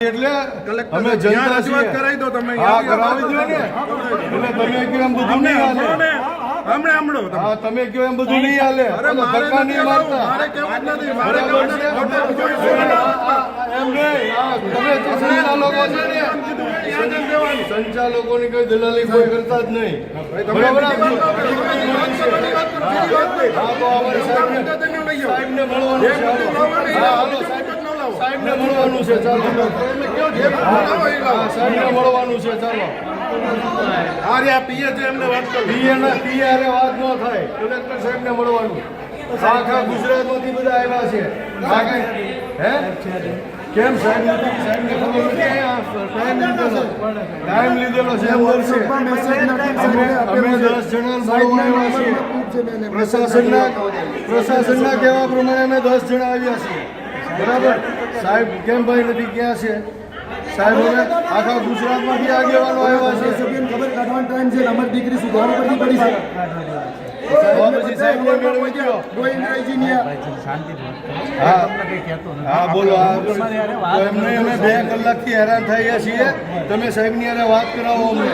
એટલે અમે જનતા રજૂઆત કરાવી દો તમે. હા, કરાવી દો ને. એટલે તમે કેમ બધું નહીં હાલે. હા, તમે કહો એમ બધું નહીં હાલે. ધક્કા નહીં મારતા. બરાબર છે. એમ નહીં. તમે તો સંચાલકો છે ને, સંચાલકોની કોઈ દલાલી કોઈ કરતા જ નહીં. બરાબર. હા, તો અમારે સાહેબને મળવાનું છે. હા, હાલો સાહેબને મળવાનું છે. ચાલો સાહેબને મળવાનું છે. ચાલો પીએ અરે વાત ન થાય. કલેક્ટર સાહેબને મળવાનું. આખા ગુજરાતમાંથી બધા આવ્યા છે. હે કેમ સાહેબ નથી? સાહેબને ખબર નથી. ટાઈમ લીધેલો છે. એમ બોલશે. અમે 10 જણા મળવા આવ્યા છીએ. પ્રશાસનના કહેવા પ્રમાણે અમે 10 જણા આવ્યા છીએ. બરાબર. સાહેબ કેમ ભાઈ નથી? ક્યાં છે સાહેબ? હવે આખા ગુજરાતમાંથી આગેવાનો આવ્યા છે. ખબર કાઢવાનો ટાઈમ છે. અમારી દીકરી સુધારો પરથી પડી છે. હા બોલો. એમને અમે 2 કલાકથી હેરાન થયા છીએ. તમે સાહેબની હારે વાત કરાવો અમને.